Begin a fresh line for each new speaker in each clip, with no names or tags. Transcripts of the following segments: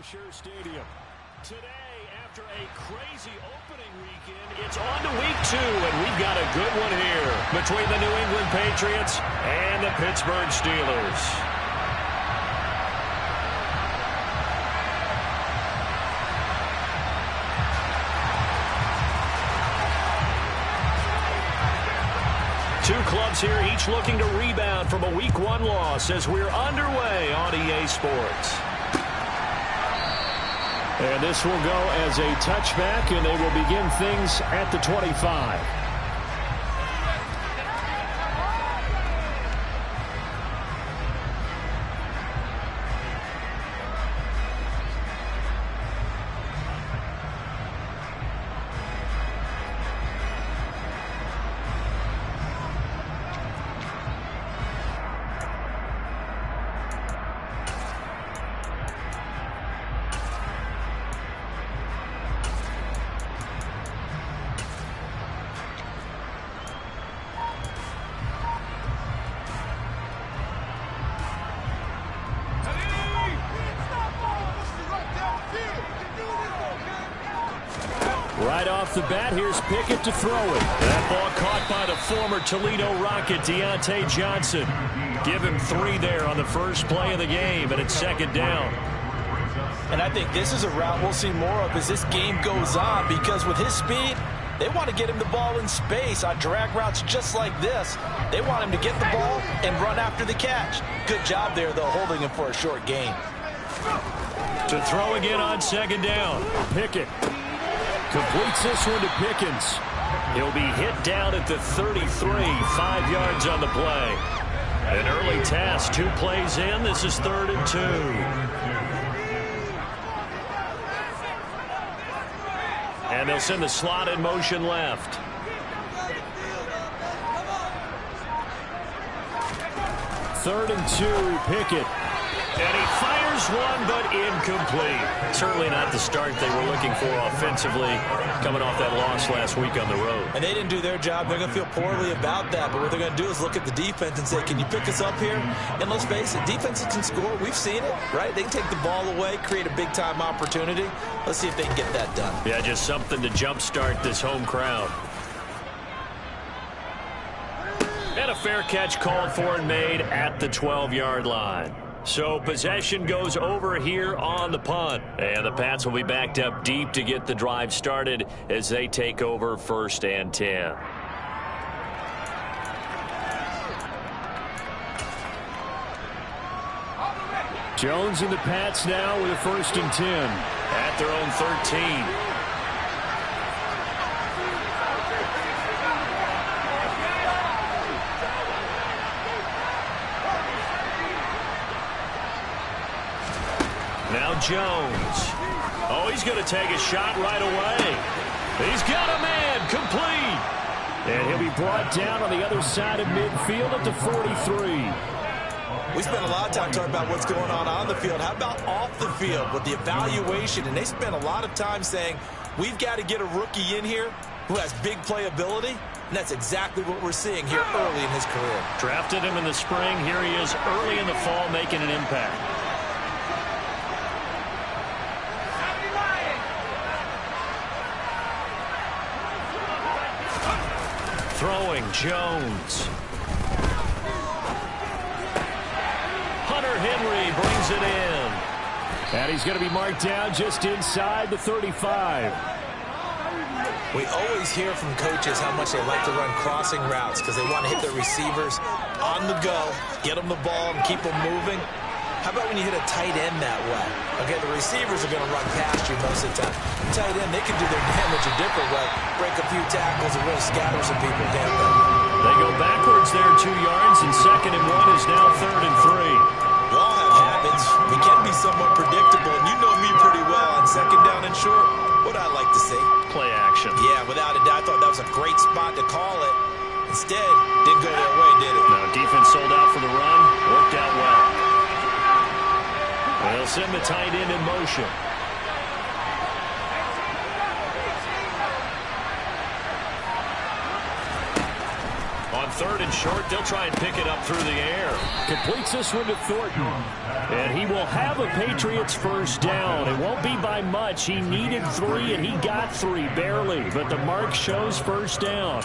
Acrisure Stadium. Today, after a crazy opening weekend, it's on to week 2, and we've got a good one here between the New England Patriots and the Pittsburgh Steelers. Two clubs here, each looking to rebound from a Week 1 loss as we're underway on EA Sports. And this will go as a touchback, and they will begin things at the 25. Right off the bat, here's Pickett to throw it. That ball caught by the former Toledo Rocket, Deontay Johnson. Give him 3 there on the first play of the game, and it's second down.
And I think this is a route we'll see more of as this game goes on, because with his speed, they want to get him the ball in space on drag routes just like this. They want him to get the ball and run after the catch. Good job there, though, holding him for a short gain.
To throw again on second down. Pickett completes this one to Pickens. He'll be hit down at the 33, 5 yards on the play. An early task, 2 plays in. This is 3rd and 2. And they'll send the slot in motion left. Third and 2, Pickett. And he fires one, but incomplete. Certainly not the start they were looking for offensively, coming off that loss last week on the road.
And they didn't do their job. They're going to feel poorly about that. But what they're going to do is look at the defense and say, can you pick us up here? And let's face it, defenses can score. We've seen it, right? They can take the ball away, create a big-time opportunity. Let's see if they can get that done.
Yeah, just something to jumpstart this home crowd. And a fair catch called for and made at the 12-yard line. So possession goes over here on the punt. And the Pats will be backed up deep to get the drive started as they take over 1st and 10. Jones and the Pats now with a 1st and 10 at their own 13. Now Jones. Oh, he's going to take a shot right away. He's got a man, complete. And he'll be brought down on the other side of midfield at the 43.
We spent a lot of time talking about what's going on the field. How about off the field with the evaluation? And they spent a lot of time saying, we've got to get a rookie in here who has big playability. And that's exactly what we're seeing here early in his career.
Drafted him in the spring. Here he is early in the fall making an impact. Throwing, Jones. Hunter Henry brings it in. And he's going to be marked down just inside the 35.
We always hear from coaches how much they like to run crossing routes because they want to hit their receivers on the go, get them the ball, and keep them moving. How about when you hit a tight end that way? Okay, the receivers are going to run past you most of the time. Tight end, they can do their damage a different way. Break a few tackles and really scatter some people, can't they?
They go backwards there 2 yards, and 2nd and 1 is now 3rd and 3.
We all have habits. We can be somewhat predictable, and you know me pretty well on 2nd down and short. What I like to see.
Play action.
Yeah, without a doubt, I thought that was a great spot to call it. Instead, didn't go their way, did it?
No, defense sold out for the run. Worked out well. They'll send the tight end in motion. On 3rd and short. They'll try and pick it up through the air. Completes this one to Thornton. And he will have a Patriots first down. It won't be by much. He needed 3, and he got 3, barely. But the mark shows first down.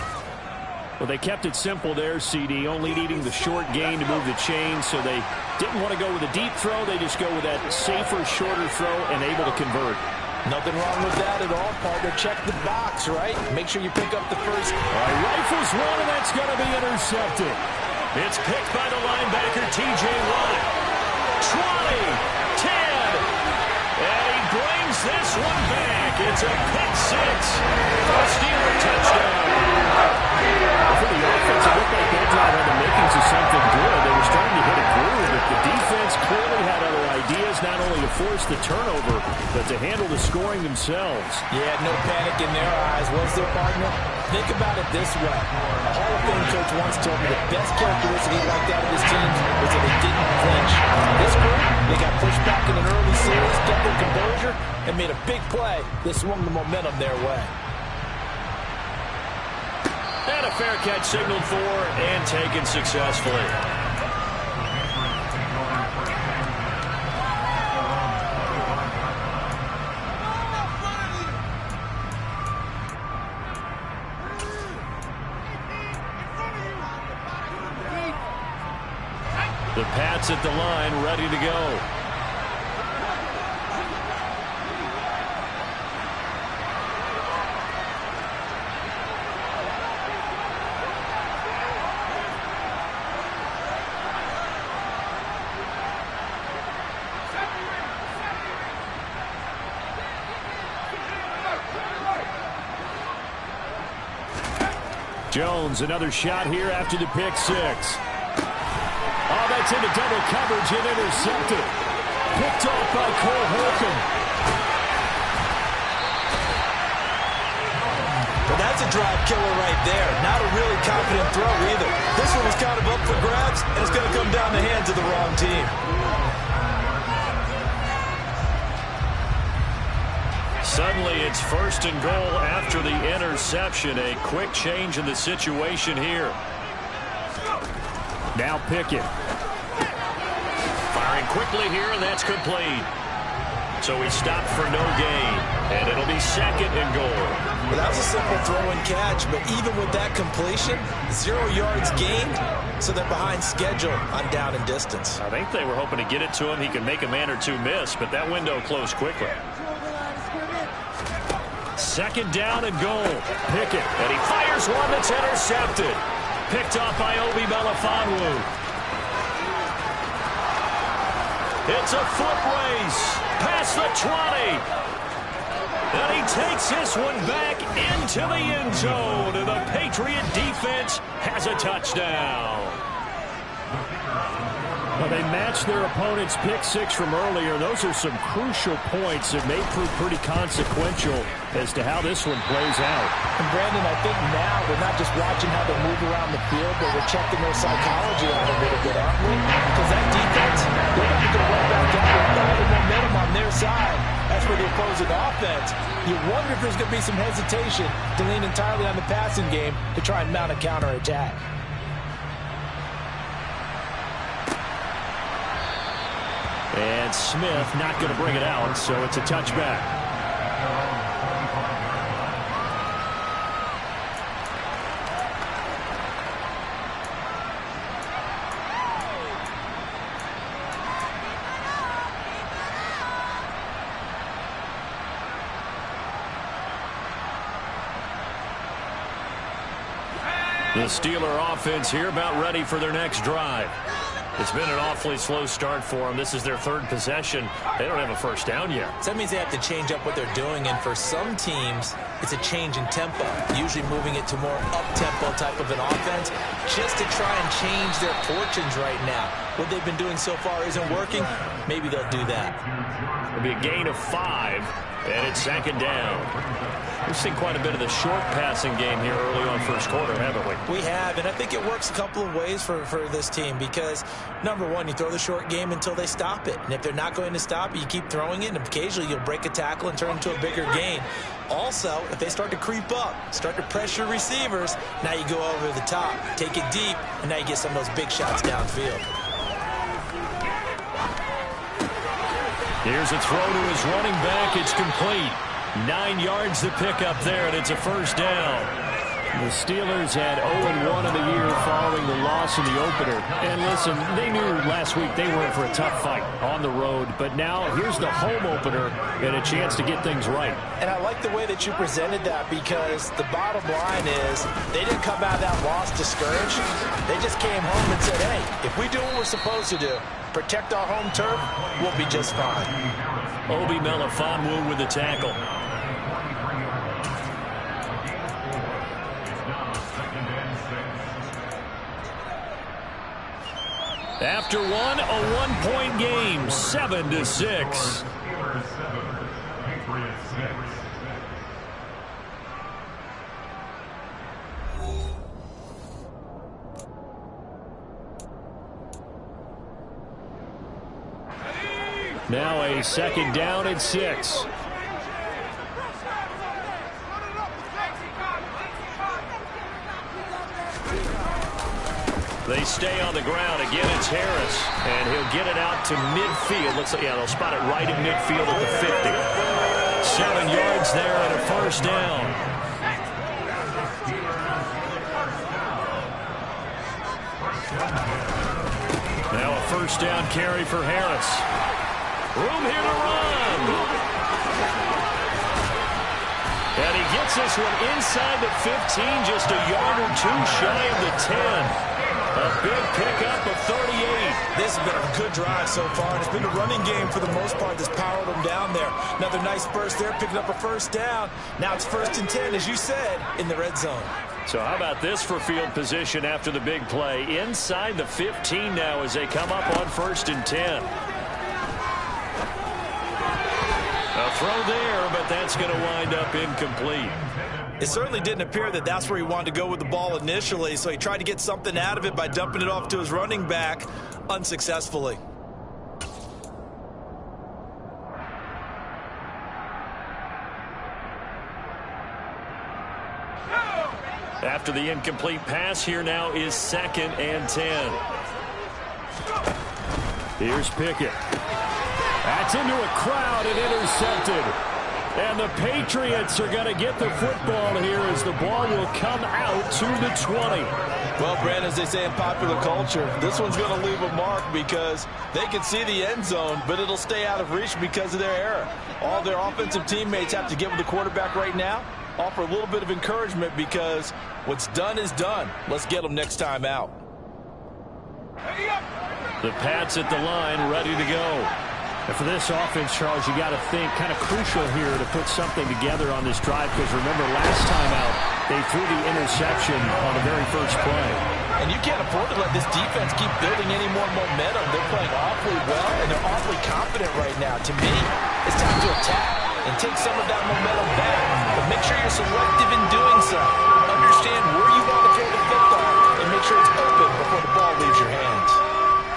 Well, they kept it simple there, CD, only needing the short gain to move the chains, so they didn't want to go with a deep throw. They just go with that safer, shorter throw and able to convert.
Nothing wrong with that at all, partner. Check the box, right? Make sure you pick up the first.
All right, rifles one, and that's going to be intercepted. It's picked by the linebacker, T.J. Watt. 20, 10, and he brings this one back. It's a pick 6 for a Steeler touchdown. For the offense, it looked like that drive had the makings of something good. They were starting to hit a groove, but the defense clearly had other ideas, not only to force the turnover, but to handle the scoring themselves.
Yeah, no panic in their eyes, was there, partner? Think about it this way. A Hall of Fame coach once told me the best characteristic he liked out of his team was that they didn't flinch. This group, they got pushed back in an early series, kept their composure, and made a big play that swung the momentum their way.
And a fair catch signaled for and taken successfully. The Pats at the line, ready to go. Jones, another shot here after the pick 6. Oh, that's into double coverage and intercepted. Picked off by Cole Holcomb.
Well, that's a drive killer right there. Not a really confident throw either. This one was kind of up for grabs, and it's going to come down the hands of the wrong team.
Suddenly, it's 1st and goal after the interception. A quick change in the situation here. Now Pickett. Firing quickly here, and that's complete. So he stopped for no gain, and it'll be 2nd and goal.
Well, that was a simple throw and catch, but even with that completion, 0 yards gained, so they're behind schedule on down and distance.
I think they were hoping to get it to him. He could make a man or two miss, but that window closed quickly. 2nd down and goal. Pickett, and he fires one that's intercepted. Picked off by Obi Melifonwu. It's a foot race past the 20. And he takes this one back into the end zone. And the Patriot defense has a touchdown. Well, they matched their opponent's pick 6 from earlier. Those are some crucial points that may prove pretty consequential as to how this one plays out.
And Brandon, I think now we're not just watching how they move around the field, but we're checking their psychology out a little bit, aren't we? Because that defense, they're not going to run back out with all the momentum on their side. As for the opposing offense, you wonder if there's going to be some hesitation to lean entirely on the passing game to try and mount a counterattack.
And Smith not going to bring it out, so it's a touchback. The Steeler offense here about ready for their next drive. It's been an awfully slow start for them. This is their 3rd possession. They don't have a first down yet.
So that means they have to change up what they're doing, and for some teams, it's a change in tempo, usually moving it to more up-tempo type of an offense, just to try and change their fortunes right now. What they've been doing so far isn't working. Maybe they'll do that.
It'll be a gain of 5, and it's 2nd down. We've seen quite a bit of the short passing game here early on first quarter, haven't we?
We have, and I think it works a couple of ways for this team because Number one, you throw the short game until they stop it. And if they're not going to stop it, you keep throwing it, and occasionally you'll break a tackle and turn into a bigger gain. Also, if they start to creep up, start to pressure receivers, now you go over the top, take it deep, and now you get some of those big shots downfield.
Here's a throw to his running back. It's complete. 9 yards to pick up there, and it's a first down. The Steelers had 0-1 in the year following the loss in the opener. And listen, they knew last week they were in for a tough fight on the road. But now here's the home opener and a chance to get things right.
And I like the way that you presented that, because the bottom line is they didn't come out of that loss discouraged. They just came home and said, hey, if we do what we're supposed to do, protect our home turf, we'll be just fine.
Obi Melifonwu with the tackle. After one, a one-point game, 7-6. Now a second down and 6. They stay on the ground. Again, it's Harris. And he'll get it out to midfield. Looks like, yeah, they'll spot it right in midfield at the 50. 7 yards there and a first down. Now a first down carry for Harris. Room here to run. And he gets this one inside the 15, just a yard or two shy of the 10. A big pickup of 38.
This has been a good drive so far, and it's been a running game for the most part that's powered them down there. Another nice burst there, picking up a first down. Now it's 1st and 10, as you said, in the red zone.
So how about this for field position after the big play? Inside the 15 now as they come up on 1st and 10. A throw there, but that's going to wind up incomplete.
It certainly didn't appear that that's where he wanted to go with the ball initially, so he tried to get something out of it by dumping it off to his running back unsuccessfully.
After the incomplete pass, here now is 2nd and 10. Here's Pickett. That's into a crowd and intercepted. And the Patriots are going to get the football here as the ball will come out to the 20.
Well, Brandon, as they say in popular culture, this one's going to leave a mark because they can see the end zone, but it'll stay out of reach because of their error. All their offensive teammates have to get with the quarterback right now, offer a little bit of encouragement because what's done is done. Let's get them next time out.
The Pats at the line, ready to go.
And for this offense, Charles, you got to think kind of crucial here to put something together on this drive, because remember last time out they threw the interception on the very first play.
And you can't afford to let this defense keep building any more momentum. They're playing awfully well, and they're awfully confident right now. To me, it's time to attack and take some of that momentum back, but make sure you're selective in doing so. Understand where you want to throw the football and make sure it's open before the ball leaves your hands.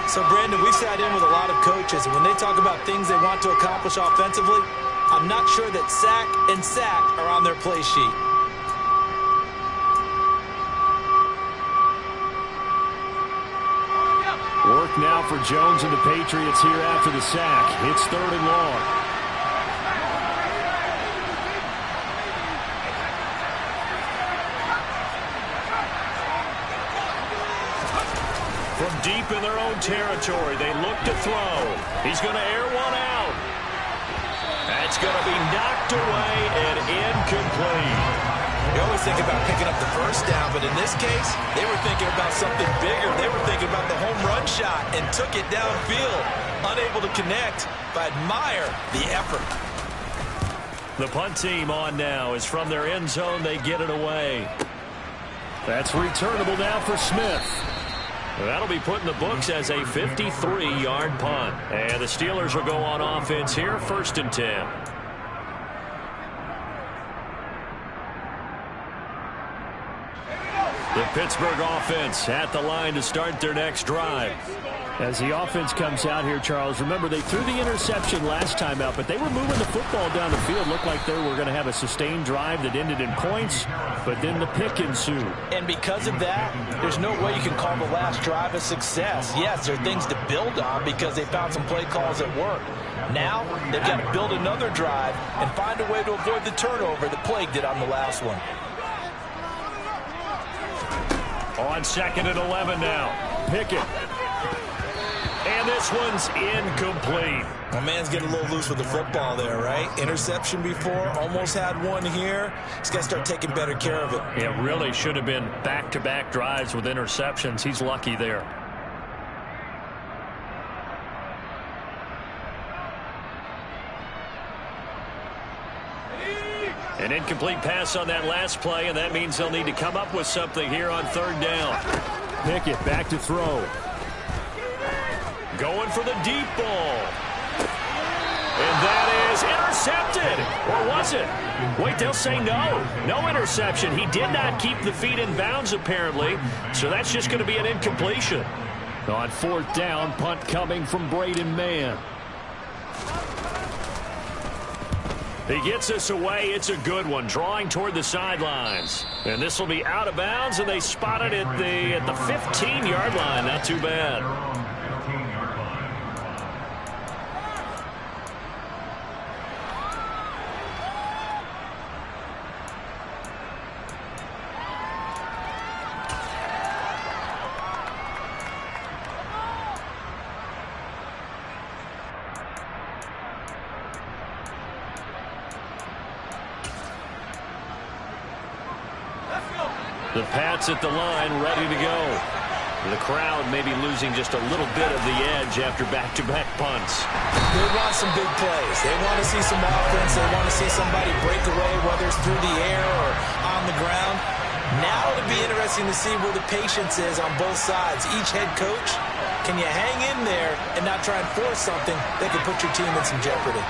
So, Brandon, we've sat in with a lot of coaches, and when they talk about things they want to accomplish offensively, I'm not sure that sack and sack are on their play sheet.
Work now for Jones and the Patriots here after the sack. It's 3rd and long.
From deep in their own territory, they look to throw. He's going to air one out. That's going to be knocked away and incomplete.
You always think about picking up the first down, but in this case, they were thinking about something bigger. They were thinking about the home run shot and took it downfield. Unable to connect, but admire the effort.
The punt team on now is from their end zone. They get it away. That's returnable now for Smith. That'll be put in the books as a 53-yard punt. And the Steelers will go on offense here, 1st and 10. The Pittsburgh offense at the line to start their next drive.
As the offense comes out here, Charles, remember they threw the interception last time out, but they were moving the football down the field. Looked like they were going to have a sustained drive that ended in points, but then the pick ensued.
And because of that, there's no way you can call the last drive a success. Yes, there are things to build on because they found some play calls that work. Now, they've got to build another drive and find a way to avoid the turnover that plagued it on the last one.
On 2nd and 11 now. Pickett. And this one's incomplete.
My man's getting a little loose with the football there, right? Interception before, almost had one here. He's got to start taking better care of it.
It really should have been back-to-back drives with interceptions. He's lucky there. An incomplete pass on that last play, and that means they'll need to come up with something here on 3rd down.
Pickett back to throw.
Going for the deep ball. And that is intercepted. Or was it? Wait, they'll say no. No interception. He did not keep the feet in bounds, apparently. So that's just going to be an incompletion.
On 4th down, punt coming from Braden Mann.
He gets us away. It's a good one. Drawing toward the sidelines. And this will be out of bounds, and they spot it at the 15-yard line. Not too bad. The Pats at the line, ready to go. The crowd may be losing just a little bit of the edge after back-to-back punts.
They want some big plays. They want to see some offense. They want to see somebody break away, whether it's through the air or on the ground. Now it'll be interesting to see where the patience is on both sides. Each head coach, can you hang in there and not try and force something that could put your team in some jeopardy?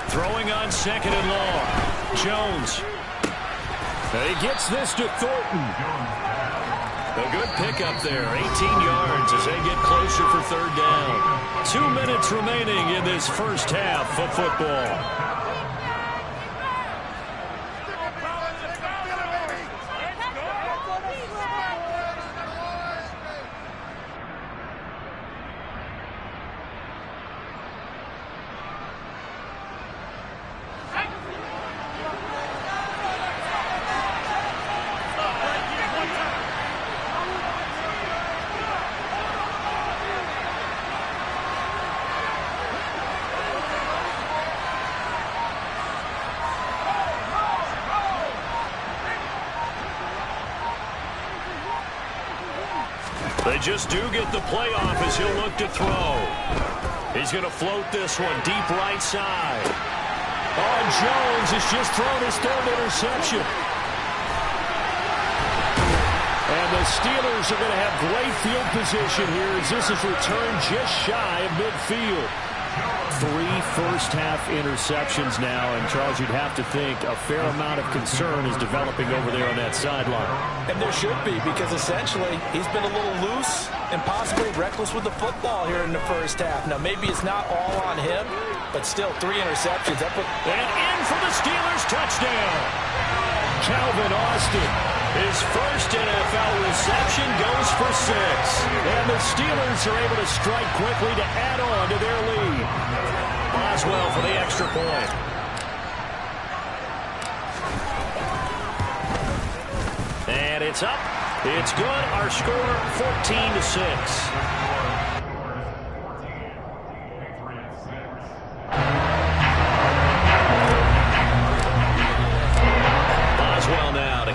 Throwing on 2nd and long. Jones.
He gets this to Thornton.
A good pickup there. 18 yards as they get closer for 3rd down. 2 minutes remaining in this first half of football. They just do get the playoff as he'll look to throw. He's going to float this one deep right side.
Oh, Jones has just thrown his 3rd interception. And the Steelers are going to have great field position here as this is returned just shy of midfield. 3 first-half interceptions now, and Charles, you'd have to think a fair amount of concern is developing over there on that sideline.
And there should be, because essentially he's been a little loose and possibly reckless with the football here in the first half. Now, maybe it's not all on him, but still 3 interceptions.
And in for the Steelers touchdown.
Calvin Austin.
His first NFL reception goes for 6.
And the Steelers are able to strike quickly to add on to their lead.
Boswell for the extra point. And it's up. It's good. Our score 14-6.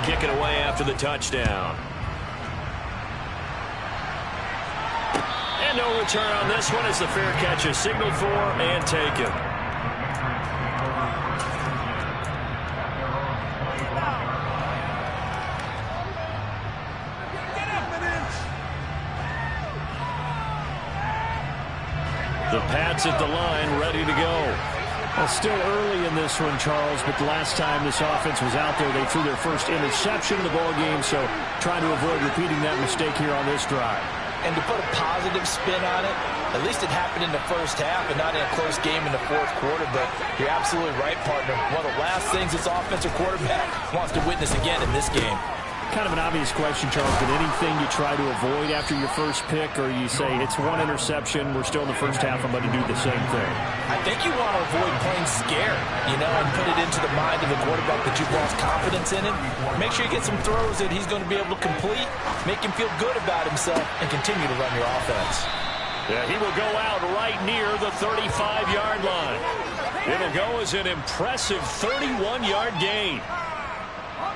Kick it away after the touchdown. And no return on this one as the fair catch is signaled for and taken. The Pats at the line, ready to go.
Well, still early in this one, Charles, but the last time this offense was out there, they threw their first interception in the ballgame, so trying to avoid repeating that mistake here on this drive.
And to put a positive spin on it, at least it happened in the first half and not in a close game in the fourth quarter, but you're absolutely right, partner. One of the last things this offensive quarterback wants to witness again in this game.
Kind of an obvious question, Charles, but anything you try to avoid after your first pick, or you say it's one interception, we're still in the first half, I'm going to do the same thing?
I think you want to avoid playing scared, and put it into the mind of the quarterback that you've lost confidence in him. Make sure you get some throws that he's going to be able to complete, make him feel good about himself, and continue to run your offense.
Yeah, he will go out right near the 35-yard line. It'll go as an impressive 31-yard gain.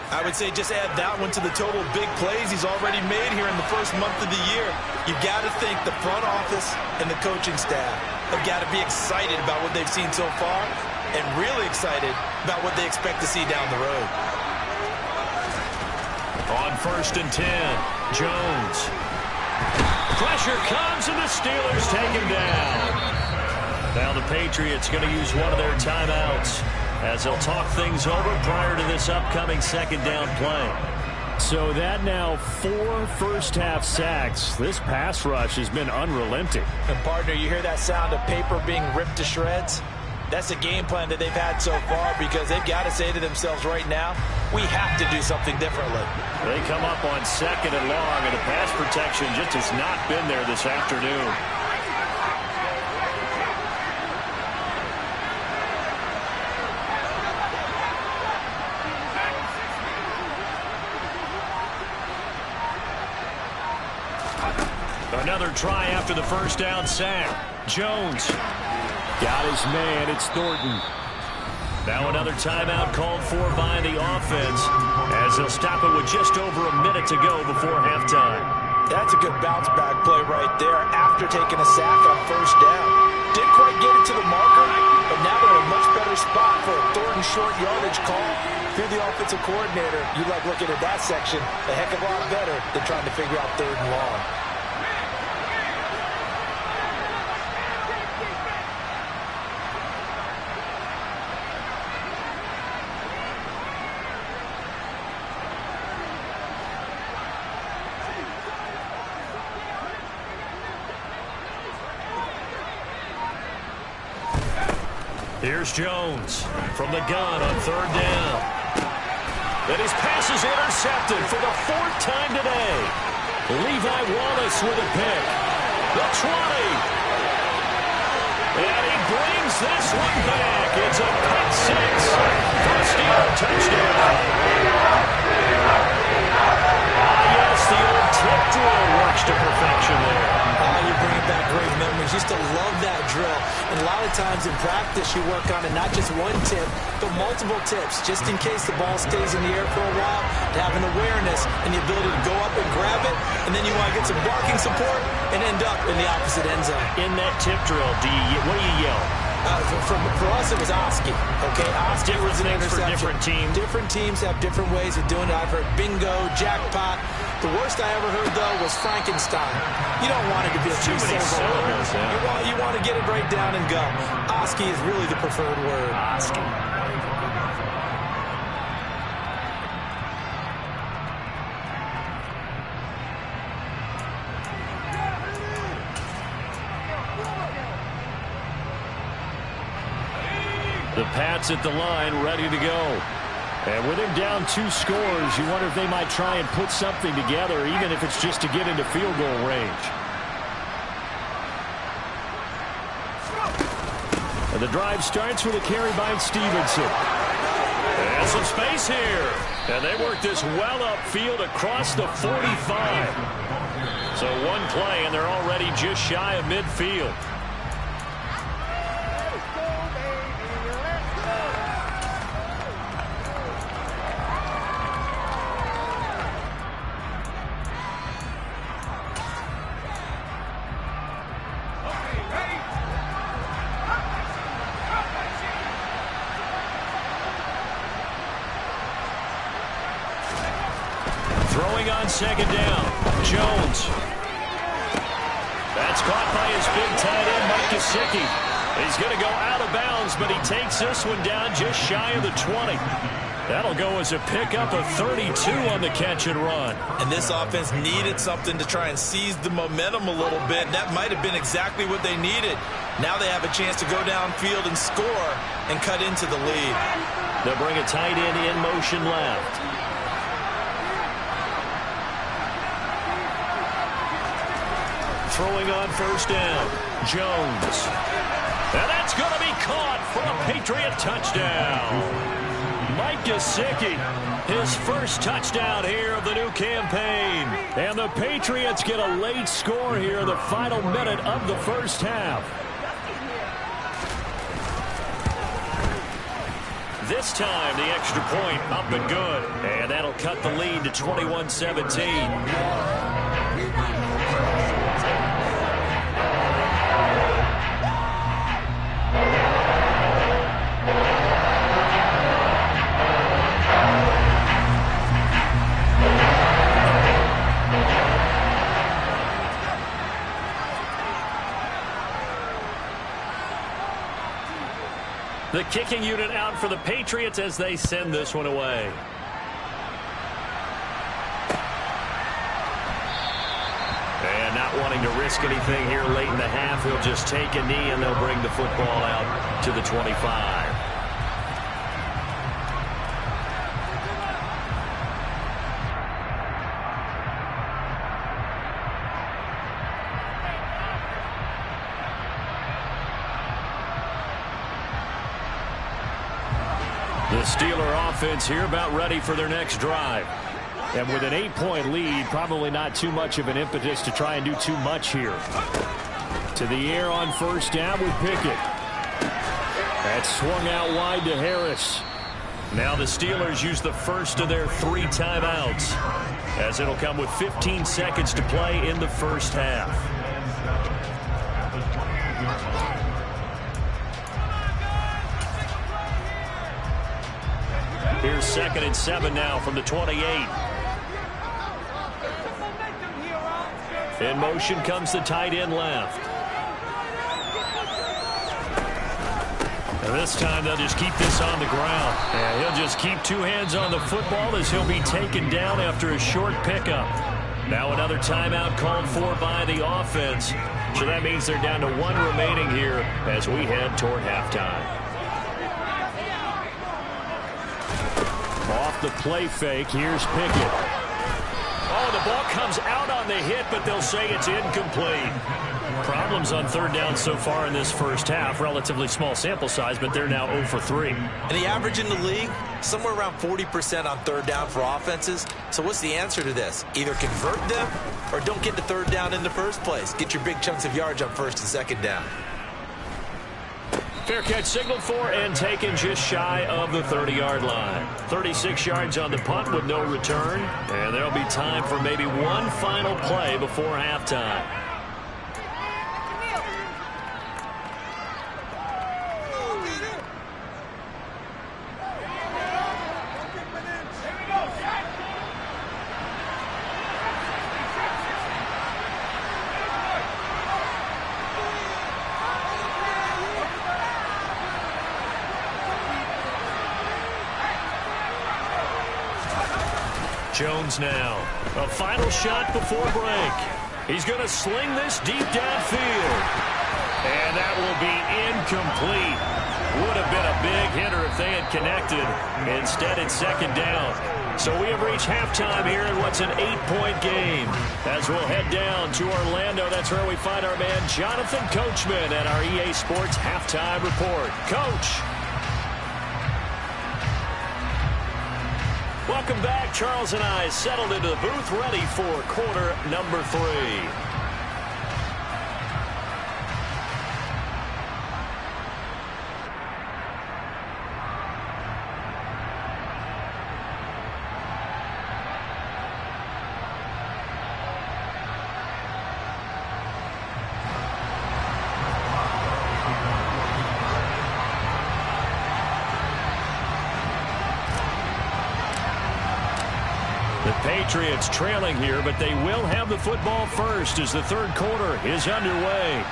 I would say just add that one to the total of big plays he's already made here in the first month of the year. You've got to think the front office and the coaching staff have got to be excited about what they've seen so far and really excited about what they expect to see down the road.
On 1st and 10, Jones. Pressure comes, and the Steelers take him down. Now the Patriots going to use one of their timeouts as they'll talk things over prior to this upcoming second down play.
So that now 4 first-half sacks. This pass rush has been unrelenting.
And, partner, you hear that sound of paper being ripped to shreds? That's the game plan that they've had so far because they've got to say to themselves right now, we have to do something differently.
They come up on 2nd and long, and the pass protection just has not been there this afternoon. Another try after the first down sack. Jones
got his man. It's Thornton.
Now another timeout called for by the offense as they'll stop it with just over a minute to go before halftime.
That's a good bounce-back play right there after taking a sack on first down. Didn't quite get it to the marker, but now they're in a much better spot for a Thornton short yardage call. If you're the offensive coordinator, you like looking at that section a heck of a lot better than trying to figure out 3rd and long.
Here's Jones from the gun on 3rd down. And his pass is intercepted for the 4th time today. Levi Wallace with a pick. The 20. And he brings this one back. It's a pick 6 for a Steeler touchdown. Yes, the old tip drill works to perfection there.
You bring back great memories. Used to love that drill. And a lot of times in practice, you work on it not just one tip, but multiple tips, just in case the ball stays in the air for a while, to have an awareness and the ability to go up and grab it, and then you want to get some blocking support and end up in the opposite end zone.
In that tip drill, what do you yell?
For us, it was Oski. Okay, Oski was an interception.
For different teams.
Different teams have different ways of doing it. I've heard bingo, jackpot. The worst I ever heard, though, was Frankenstein. You don't want it to be a two-syllable word. You want to get it right down and go. Oski is really the preferred word.
Oski. The Pats at the line, ready to go. And with him down 2 scores, you wonder if they might try and put something together, even if it's just to get into field goal range. And the drive starts with a carry by Stevenson. And some space here. And they work this well upfield across the 45. So one play, and they're already just shy of midfield. Throwing on 2nd down, Jones. That's caught by his big tight end, Mike Gesicki. He's going to go out of bounds, but he takes this one down just shy of the 20. That'll go as a pickup of 32 on the catch and run.
And this offense needed something to try and seize the momentum a little bit. That might have been exactly what they needed. Now they have a chance to go downfield and score and cut into the lead.
They'll bring a tight end in motion left. Throwing on first down, Jones. And that's going to be caught for a Patriot touchdown. Mike Gesicki, his first touchdown here of the new campaign. And the Patriots get a late score here in the final minute of the first half. This time, the extra point up and good. And that'll cut the lead to 21-17. The kicking unit out for the Patriots as they send this one away. And not wanting to risk anything here late in the half, he'll just take a knee and they'll bring the football out to the 25. The Steeler offense here about ready for their next drive. And with an 8-point lead, probably not too much of an impetus to try and do too much here. To the air on first down with Pickett. That's swung out wide to Harris. Now the Steelers use the first of their 3 timeouts, as it'll come with 15 seconds to play in the first half. Here's 2nd and 7 now from the 28. In motion comes the tight end left. And this time they'll just keep this on the ground. And he'll just keep 2 hands on the football as he'll be taken down after a short pickup. Now another timeout called for by the offense. So that means they're down to 1 remaining here as we head toward halftime. Off the play fake, here's Pickett. Oh, the ball comes out on the hit, but they'll say it's incomplete. Problems on 3rd down so far in this first half. Relatively small sample size, but they're now 0 for 3.
And the average in the league, somewhere around 40% on 3rd down for offenses. So what's the answer to this? Either convert them or don't get to 3rd down in the first place. Get your big chunks of yards on 1st and 2nd down.
Fair catch signaled for and taken just shy of the 30-yard line. 36 yards on the punt with no return. And there'll be time for maybe one final play before halftime. Jones now. A final shot before break. He's going to sling this deep downfield. And that will be incomplete. Would have been a big hitter if they had connected. Instead, it's 2nd down. So we have reached halftime here in what's an 8-point game. As we'll head down to Orlando, that's where we find our man Jonathan Coachman at our EA Sports Halftime Report. Coach. Welcome back. Charles and I settled into the booth, ready for quarter number 3. The Patriots trailing here, but they will have the football first as the 3rd quarter is underway.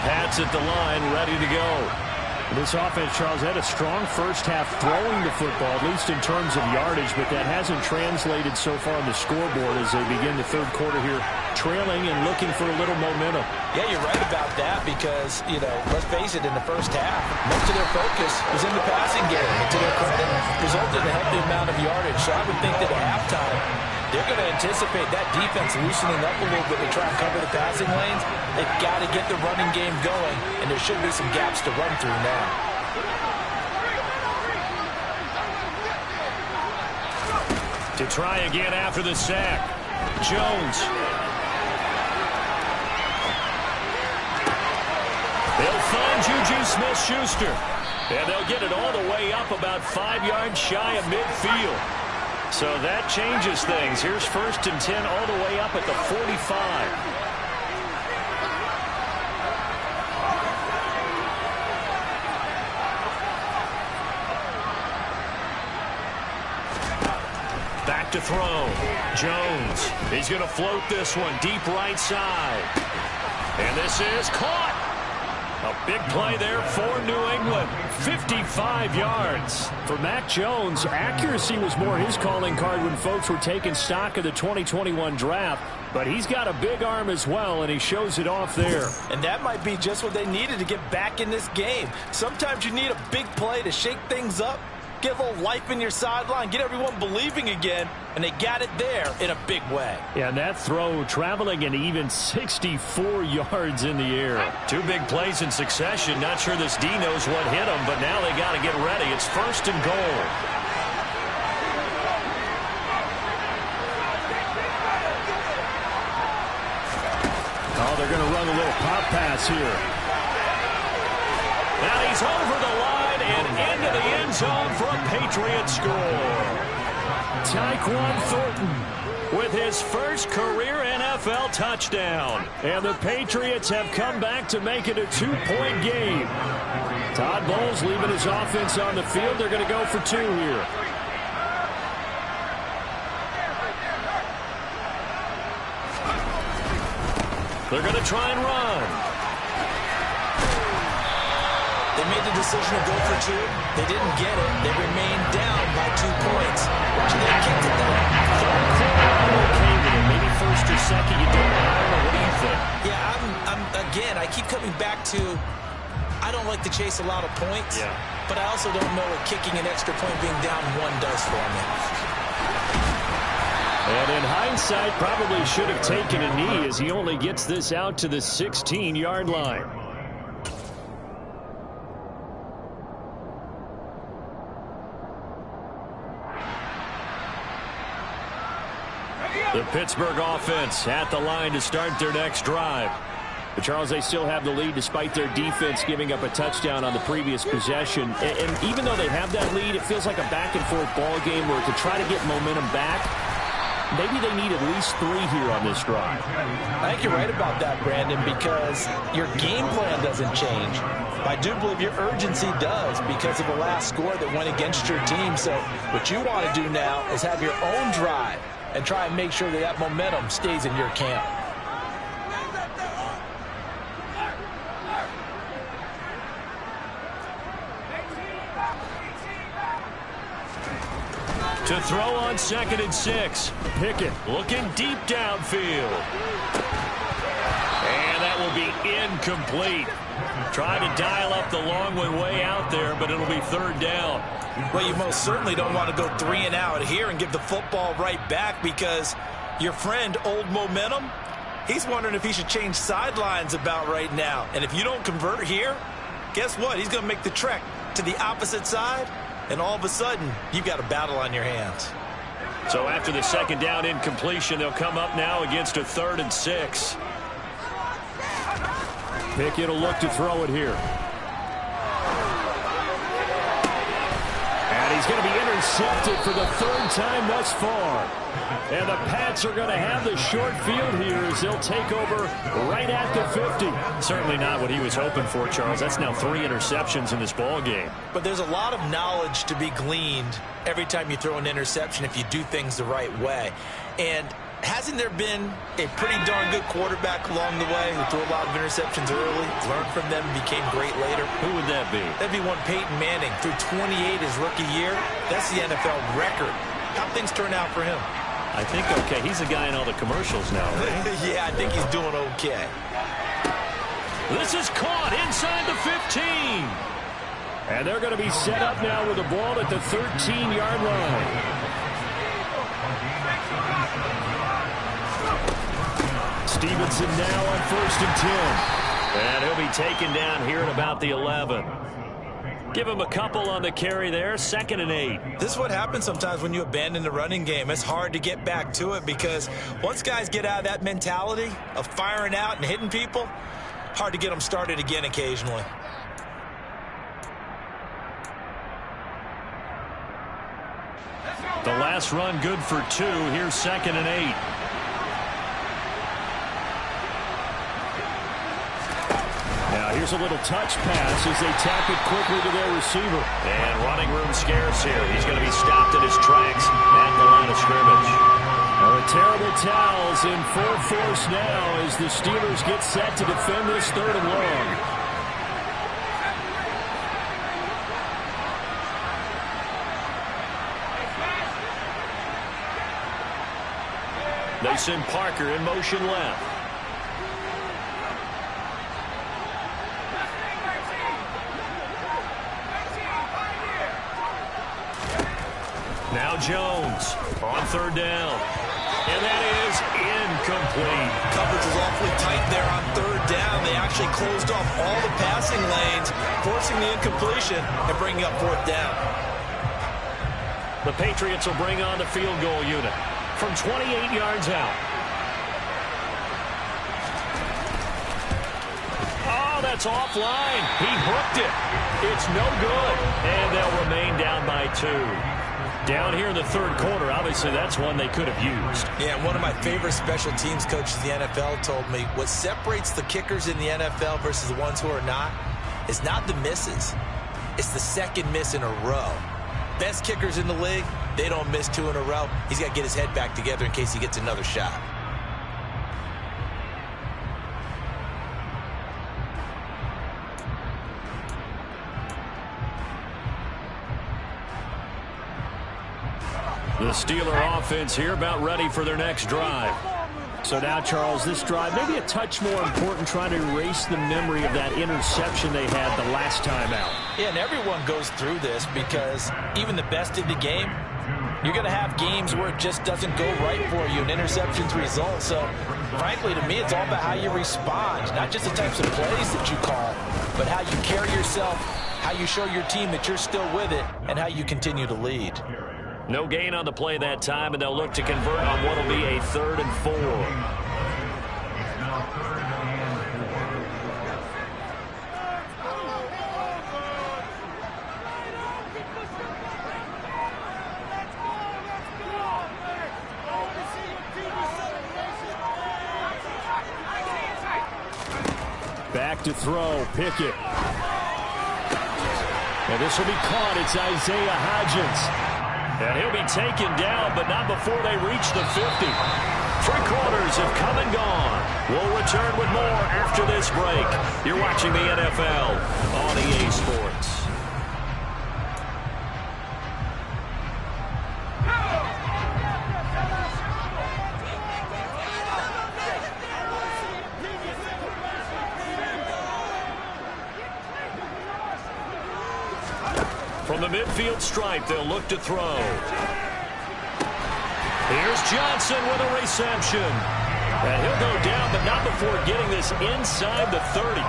Pats at the line, ready to go.
This offense, Charles, had a strong first half throwing the football, at least in terms of yardage, but that hasn't translated so far on the scoreboard as they begin the third quarter here, trailing and looking for a little momentum.
Yeah, you're right about that because, let's face it, in the first half, most of their focus was in the passing game. And to their credit, resulted in a healthy amount of yardage. So I would think that at halftime, they're going to anticipate that defense loosening up a little bit to try and cover the passing lanes. They've got to get the running game going, and there should be some gaps to run through now.
To try again after the sack. Jones. They'll find Juju Smith-Schuster. And they'll get it all the way up about 5 yards shy of midfield. So that changes things. Here's 1st and 10 all the way up at the 45. Back to throw. Jones. He's going to float this one deep right side. And this is caught. A big play there for New England. 55 yards.
For Mac Jones, accuracy was more his calling card when folks were taking stock of the 2021 draft. But he's got a big arm as well, and he shows it off there.
And that might be just what they needed to get back in this game. Sometimes you need a big play to shake things up, get a little life in your sideline, get everyone believing again, and they got it there in a big way.
Yeah, and that throw traveling an even 64 yards in the air.
2 big plays in succession. Not sure this D knows what hit him, but now they got to get ready. It's 1st and goal.
Oh, they're going to run a little pop pass here.
Now he's over the line and into the end zone for a Patriot score.
Tyquan Thornton with his first career NFL touchdown. And the Patriots have come back to make it a 2-point game. Todd Bowles leaving his offense on the field. They're going to go for 2 here.
They're going to try and run.
They made the decision to go for 2. They didn't get it. They remained down by 2 points. So they kicked it there.
I'm okay with it. Maybe 1st or 2nd. You don't know. I don't know. What do you think?
Yeah, again, I keep coming back to I don't like to chase a lot of points.
Yeah.
But I also don't know what kicking an extra point being down 1 does for me.
And in hindsight, probably should have taken a knee as he only gets this out to the 16-yard line.
The Pittsburgh offense at the line to start their next drive.
But Charles, they still have the lead despite their defense giving up a touchdown on the previous possession. And even though they have that lead, it feels like a back-and-forth ball game where to try to get momentum back, maybe they need at least 3 here on this drive.
I think you're right about that, Brandon, because your game plan doesn't change. I do believe your urgency does because of the last score that went against your team. So what you want to do now is have your own drive and try and make sure that that momentum stays in your camp.
To throw on 2nd and 6. Pickett looking deep downfield. And that will be incomplete. Trying to dial up the long way out there, but it'll be 3rd down.
Well, you most certainly don't want to go 3 and out here and give the football right back because your friend, Old Momentum, he's wondering if he should change sidelines about right now. And if you don't convert here, guess what? He's going to make the trek to the opposite side. And all of a sudden, you've got a battle on your hands.
So after the 2nd down incompletion, they'll come up now against a 3rd and 6.
Pickett will look to throw it here. And he's going to be intercepted for the 3rd time thus far. And the Pats are going to have the short field here as they'll take over right at the 50.
Certainly not what he was hoping for, Charles. That's now 3 interceptions in this ball game.
But there's a lot of knowledge to be gleaned every time you throw an interception if you do things the right way. And Hasn't there been a pretty darn good quarterback along the way who threw a lot of interceptions early, learned from them, and became great later?
Who would that be?
That'd be one Peyton Manning. Threw 28 his rookie year. That's the NFL record. How'd things turn out for him?
I think okay. He's a guy in all the commercials now, right?
Yeah, I think he's doing okay.
This is caught inside the 15.
And they're going to be set up now with the ball at the 13-yard line. Stevenson now on 1st and 10.
And he'll be taken down here at about the 11. Give him a couple on the carry there. 2nd and 8.
This is what happens sometimes when you abandon the running game. It's hard to get back to it because once guys get out of that mentality of firing out and hitting people, hard to get them started again occasionally.
The last run good for 2. Here's 2nd and 8.
Now here's a little touch pass as they tap it quickly to their receiver.
And running room scarce here. He's going to be stopped in his tracks at the line of scrimmage.
Now the terrible towels in full force now as the Steelers get set to defend this 3rd and long.
They send Parker in motion left. Now Jones on 3rd down. And that is incomplete.
Coverage was awfully tight there on 3rd down. They actually closed off all the passing lanes, forcing the incompletion and bringing up 4th down.
The Patriots will bring on the field goal unit from 28 yards out. Oh, that's offline. He hooked it. It's no good. And they'll remain down by 2. Down here in the 3rd quarter, obviously that's one they could have used.
Yeah, one of my favorite special teams coaches in the NFL told me what separates the kickers in the NFL versus the ones who are not is not the misses. It's the 2nd miss in a row. Best kickers in the league, they don't miss 2 in a row. He's got to get his head back together in case he gets another shot.
The Steeler offense here about ready for their next drive.
So now, Charles, this drive maybe a touch more important, trying to erase the memory of that interception they had the last time out.
Yeah, and everyone goes through this because even the best in the game, you're going to have games where it just doesn't go right for you and interceptions result. So, frankly, to me, it's all about how you respond, not just the types of plays that you call, but how you carry yourself, how you show your team that you're still with it, and how you continue to lead.
No gain on the play that time, and they'll look to convert on what will be a 3rd and 4.
Back to throw, Pickett. And this will be caught. It's Isaiah Hodgins.
And he'll be taken down, but not before they reach the 50. 3 quarters have come and gone. We'll return with more after this break. You're watching the NFL on EA Sports. From the midfield stripe, they'll look to throw. Here's Johnson with a reception. And he'll go down, but not before getting this inside the 30.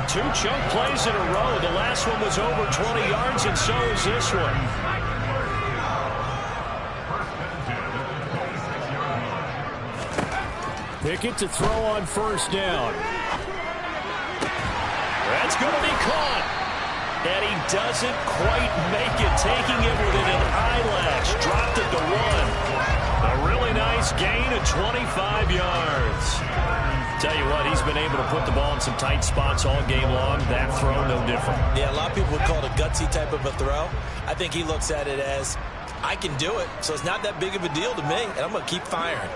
2 chunk plays in a row. The last one was over 20 yards, and so is this one.
Pickett to throw on 1st down.
That's going to be caught. And he doesn't quite make it, taking it within an eyelash. Dropped at the 1. A really nice gain of 25 yards. Tell you what, he's been able to put the ball in some tight spots all game long. That throw, no different.
Yeah, a lot of people would call it a gutsy type of a throw. I think he looks at it as, I can do it, so it's not that big of a deal to me, and I'm going to keep firing.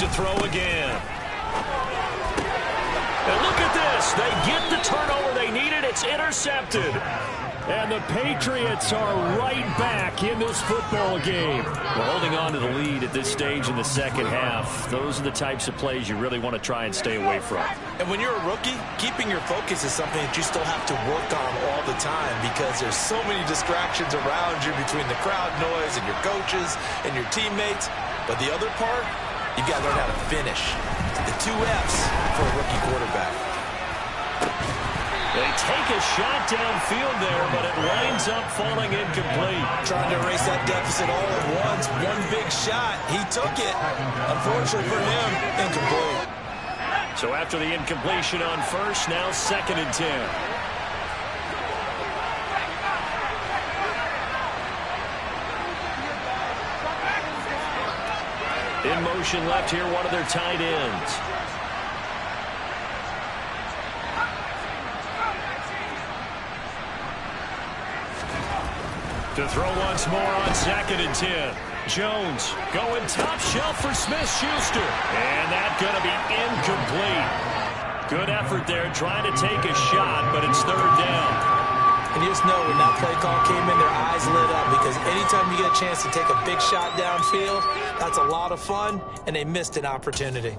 to throw again. And look at this. They get the turnover they needed. It's intercepted.
And the Patriots are right back in this football game.
We're holding on to the lead at this stage in the second half. Those are the types of plays you really want to try and stay away from.
And when you're a rookie, keeping your focus is something that you still have to work on all the time because there's so many distractions around you between the crowd noise and your coaches and your teammates. But the other part, you got to learn how to finish. The 2 F's for a rookie quarterback.
They take a shot downfield there, but it winds up falling incomplete.
Trying to erase that deficit all at once. One big shot. He took it. Unfortunately for him, incomplete.
So after the incompletion on first, now 2nd and 10. In motion left here, one of their tight ends. To throw once more on 2nd and 10. Jones going top shelf for Smith-Schuster. And that's going to be incomplete. Good effort there trying to take a shot, but it's 3rd down.
And you just know when that play call came in, their eyes lit up because anytime you get a chance to take a big shot downfield, that's a lot of fun, and they missed an opportunity.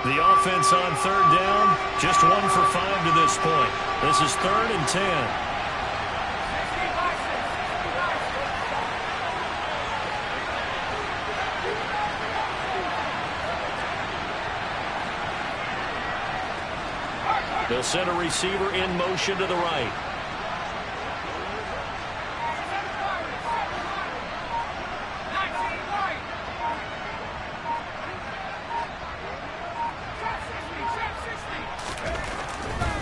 The offense on 3rd down, just 1 for 5 to this point. This is 3rd and 10. They'll send a receiver in motion to the right.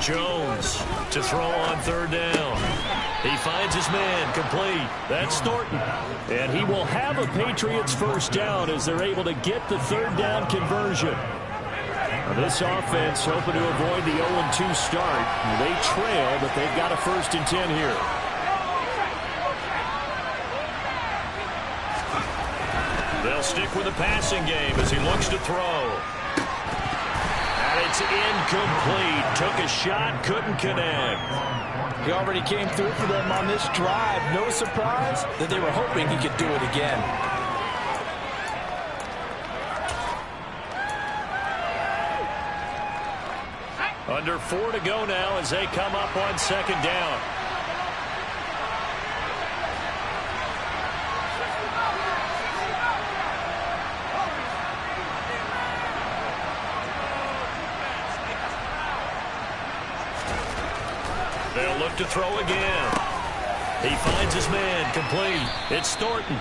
Jones to throw on 3rd down. He finds his man complete. That's Thornton. And he will have a Patriots 1st down as they're able to get the 3rd down conversion. This offense hoping to avoid the 0-2 start. They trail, but they've got a 1st and 10 here. They'll stick with the passing game as he looks to throw. And it's incomplete. Took a shot, couldn't connect.
He already came through for them on this drive. No surprise that they were hoping he could do it again.
Under 4 to go now as they come up on 2nd down. They'll look to throw again. He finds his man complete. It's Thornton.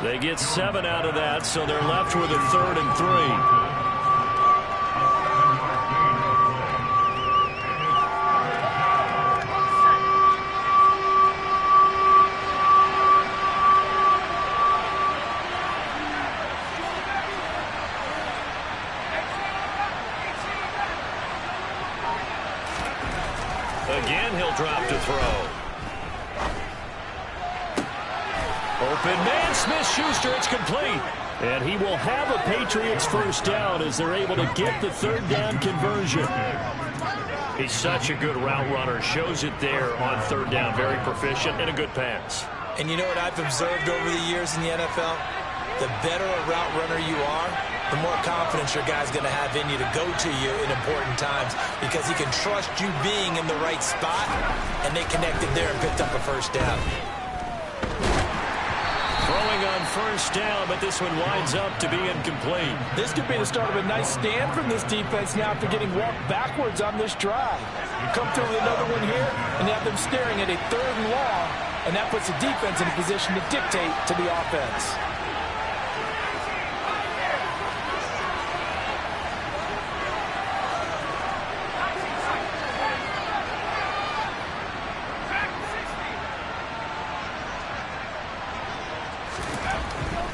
They get 7 out of that, so they're left with a 3rd and 3. Again, he'll drop to throw. Open man, Smith-Schuster, it's complete. And he will have a Patriots 1st down as they're able to get the 3rd down conversion. He's such a good route runner. Shows it there on 3rd down. Very proficient and a good pass.
And you know what I've observed over the years in the NFL? The better a route runner you are, the more confidence your guy's going to have in you to go to you in important times because he can trust you being in the right spot, and they connected there and picked up a 1st down.
Throwing on 1st down, but this one winds up to be incomplete.
This could be the start of a nice stand from this defense now after getting walked backwards on this drive. You come through with another one here, and you have them staring at a 3rd and long, and that puts the defense in a position to dictate to the offense.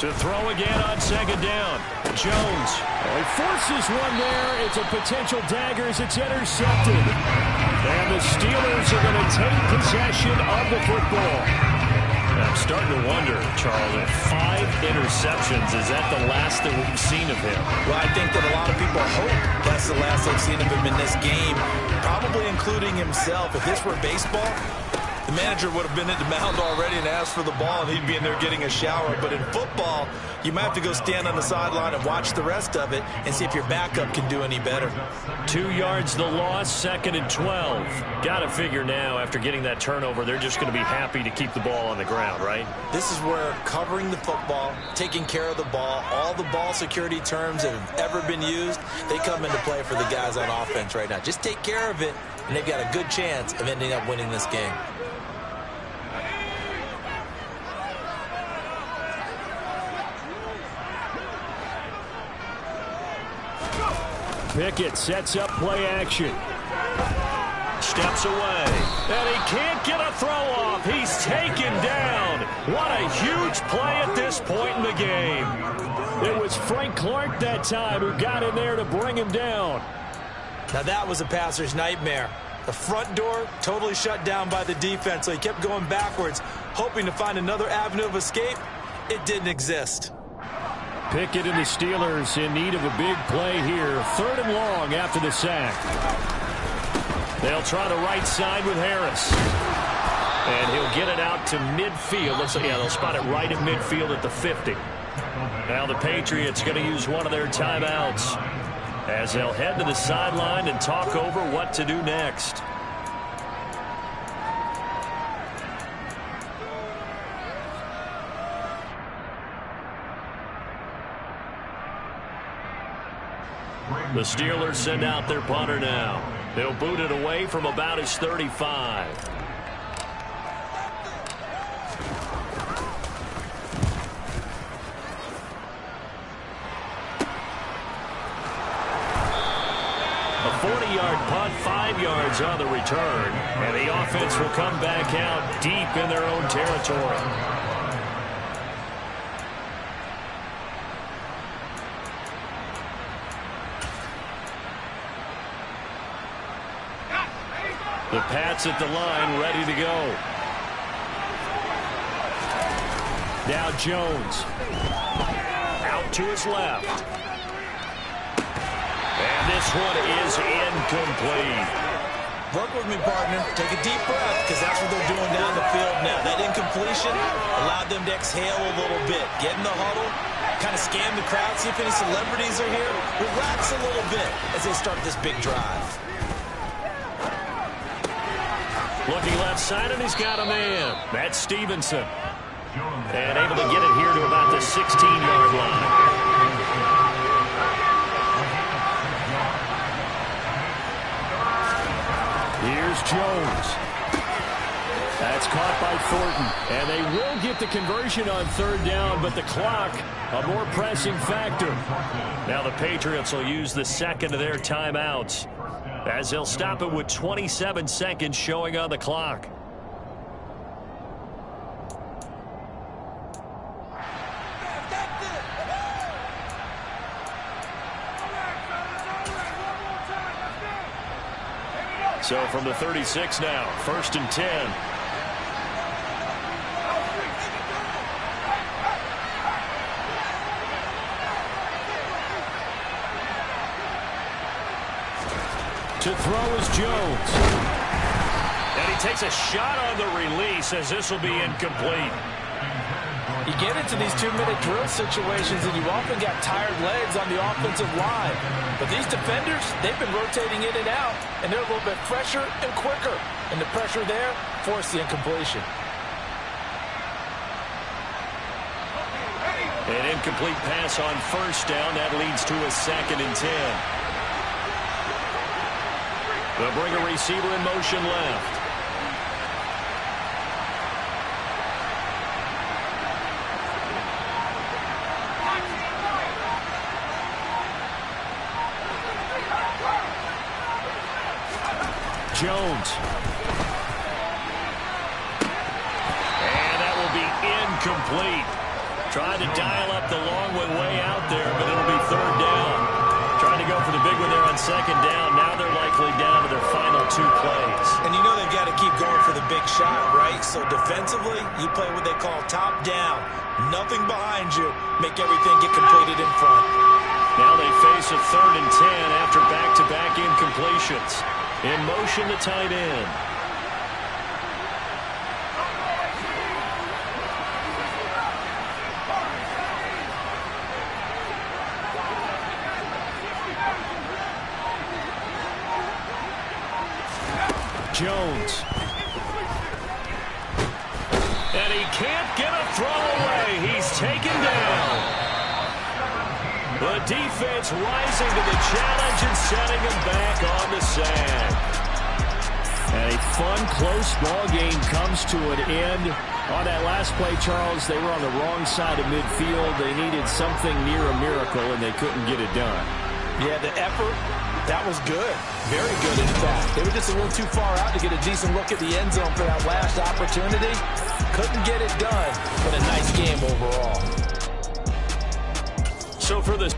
To throw again on 2nd down. Jones.
He forces one there. It's a potential dagger as it's intercepted. And the Steelers are going to take possession of the football.
I'm starting to wonder, Charles, if 5 interceptions, is that the last that we've seen of him?
Well, I think that a lot of people hope that's the last they've seen of him in this game, probably including himself. If this were baseball, the manager would have been at the mound already and asked for the ball, and he'd be in there getting a shower. But in football, you might have to go stand on the sideline and watch the rest of it and see if your backup can do any better.
2 yards the loss, 2nd and 12. Got to figure now, after getting that turnover, they're just going to be happy to keep the ball on the ground, right?
This is where covering the football, taking care of the ball, all the ball security terms that have ever been used, they come into play for the guys on offense right now. Just take care of it, and they've got a good chance of ending up winning this game.
Pickett sets up play action.
Steps away. And he can't get a throw off. He's taken down. What a huge play at this point in the game.
It was Frank Clark that time who got in there to bring him down.
Now that was a passer's nightmare. The front door totally shut down by the defense, so he kept going backwards, hoping to find another avenue of escape. It didn't exist.
Pickett and the Steelers in need of a big play here. 3rd and long after the sack.
They'll try the right side with Harris. And he'll get it out to midfield. Looks like, yeah, they'll spot it right at midfield at the 50. Now the Patriots going to use one of their timeouts as they'll head to the sideline and talk over what to do next. The Steelers send out their punter now. They'll boot it away from about his 35. A 40-yard punt, 5 yards on the return. And the offense will come back out deep in their own territory. The Pats at the line, ready to go.
Now Jones.
Out to his left. And this one is incomplete.
Work with me, partner. Take a deep breath, because that's what they're doing down the field now. That incompletion allowed them to exhale a little bit. Get in the huddle, kind of scan the crowd, see if any celebrities are here. Relax a little bit as they start this big drive.
Looking left side, and he's got a man. That's Stevenson. And able to get it here to about the 16-yard line.
Here's Jones. That's caught by Thornton. And they will get the conversion on 3rd down, but the clock, a more pressing factor.
Now the Patriots will use the 2nd of their timeouts, as they'll stop it with 27 seconds showing on the clock. So from the 36 now, 1st and 10.
To throw is Jones.
And he takes a shot on the release, as this will be incomplete.
You get into these 2-minute drill situations and you often got tired legs on the offensive line. But these defenders, they've been rotating in and out, and they're a little bit fresher and quicker. And the pressure there forced the incompletion.
An incomplete pass on 1st down. That leads to a 2nd and 10. They'll bring a receiver in motion left.
Jones.
And that will be incomplete. Tried to dial up the long one way out there, but it'll be 3rd down. Trying to go for the big one there on second down. Now they're likely down to their final 2 plays.
And you know they've got to keep going for the big shot, right? So defensively, you play what they call top down. Nothing behind you. Make everything get completed in front.
Now they face a 3rd and 10 after back-to-back incompletions. In motion, the tight end. Jones. And he can't get a throw away. He's taken down. The defense rising to the challenge and setting him back on the sack. And a fun, close ball game comes to an end. On that last play, Charles, they were on the wrong side of midfield. They needed something near a miracle, and they couldn't get it done.
Yeah, the effort, that was good. Very good, in fact. They were just a little too far out to get a decent look at the end zone for that last opportunity. Couldn't get it done, but a nice game overall.
So for the